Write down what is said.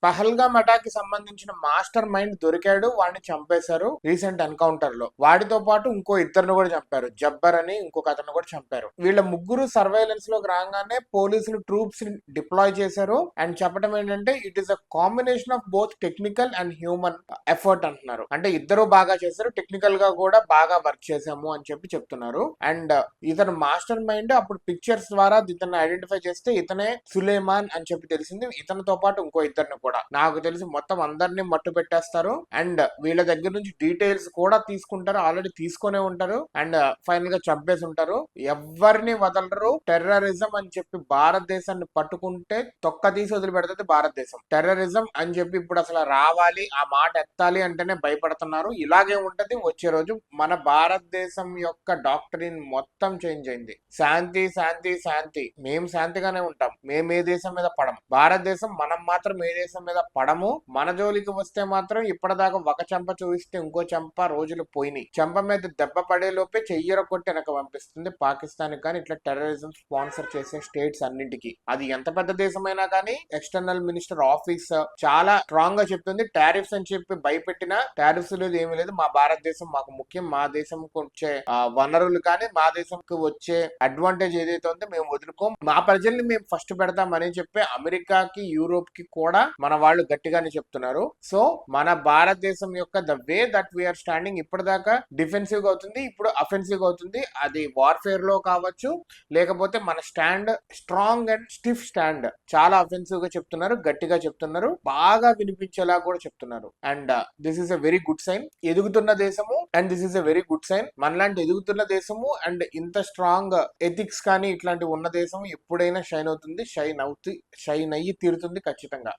Pahalgam attack కి సంబంధించిన master mind దొరికాడు, వాడిని చంపేశారు రీసెంట్ ఎన్కౌంటర్ లో. వాడితో పాటు ఇంకో ఇద్దరిని కూడా చంపారు, జబ్బర్ అని ఇంకొక అతను కూడా చంపారు. వీళ్ళ ముగ్గురు సర్వైలెన్స్ లోకి రాగానే పోలీసులు ట్రూప్స్ ని డిప్లాయ్ చేశారు. అండ్ చెప్పడం ఏంటంటే it is a combination of both technical and human effort అంటున్నారు. అంటే ఇద్దరు బాగా చేశారు, టెక్నికల్ గా కూడా బాగా వర్క్ చేశాము అని చెప్తున్నారు. అండ్ ఇతను మాస్టర్ మైండ్ అప్పుడు పిక్చర్స్ ద్వారా ఇతను ఐడెంటిఫై చేస్తే ఇతనే సులేమాన్ అని తెలిసింది. ఇతనితో పాటు ఇంకో ఇద్దరిని కూడా నాకు తెలిసి మొత్తం అందరినీ మట్టు పెట్టేస్తారు. అండ్ వీళ్ళ దగ్గర నుంచి డీటెయిల్స్ కూడా తీసుకుంటారు, ఆల్రెడీ తీసుకునే ఉంటారు. అండ్ ఫైనల్ గా చంపేసి ఉంటారు. ఎవరిని వదలరు. టెర్రరిజం అని చెప్పి భారతదేశాన్ని పట్టుకుంటే తొక్క తీసి వదిలిపెడుతుంది భారతదేశం. టెర్రరిజం అని చెప్పి ఇప్పుడు అసలు రావాలి, ఆ మాట ఎత్తాలి అంటేనే భయపడుతున్నారు. ఇలాగే ఉంటది వచ్చే రోజు. మన భారతదేశం యొక్క డాక్టరీన్ మొత్తం చేంజ్ అయింది. శాంతి శాంతి శాంతి, మేము శాంతిగానే ఉంటాం, మేము ఏ దేశం మీద పడము. భారతదేశం మనం మాత్రం ఏ దేశం మీద పడము. మన జోలికి వస్తే మాత్రం ఇప్పటిదాకా ఒక చెంప చూపిస్తే ఇంకో చెంప రోజులు పోయినాయి. చెంప మీద దెబ్బ పడే లోపే చెయ్యర కొట్టి వెనక పంపిస్తుంది పాకిస్తాన్. కానీ ఇట్లా టెర్రరిజం స్పాన్సర్ చేసే స్టేట్స్ అన్నింటికి, అది ఎంత పెద్ద దేశమైనా కానీ ఎక్స్టర్నల్ మినిస్టర్ ఆఫీస్ చాలా స్ట్రాంగ్ గా చెప్తుంది. టారిఫ్స్ అని చెప్పి భయపెట్టినా టారిఫ్స్ లేదు, ఏమీ లేదు. మా భారతదేశం మాకు ముఖ్యం. మా దేశంకి వచ్చే వనరులు కానీ మా దేశంకి వచ్చే అడ్వాంటేజ్ ఏదైతే ఉందో మేము వదులుకోం. మా ప్రజల్ని మేము ఫస్ట్ పెడతామని చెప్పి అమెరికాకి యూరోప్ కి కూడా మన వాళ్ళు గట్టిగానే చెప్తున్నారు. సో మన భారతదేశం యొక్క the way that we are standing ఇప్పటిదాకా డిఫెన్సివ్ గా అవుతుంది, ఇప్పుడు అఫెన్సివ్ గా అవుతుంది. అది వార్ఫేర్ లో కావచ్చు, లేకపోతే మన stand strong and stiff stand. చాలా అఫెన్సివ్ గా చెప్తున్నారు, గట్టిగా చెప్తున్నారు, బాగా వినిపించేలా కూడా చెప్తున్నారు. And this is a very good sign. ఎదుగుతున్న దేశము and this is a very good sign. మనలాంటి ఎదుగుతున్న దేశము అండ్ ఇంత స్ట్రాంగ్ ఎథిక్స్ కానీ ఇట్లాంటివి ఉన్న దేశం ఎప్పుడైనా షైన్ అవుతుంది, షైన్ అయ్యి తీరుతుంది ఖచ్చితంగా.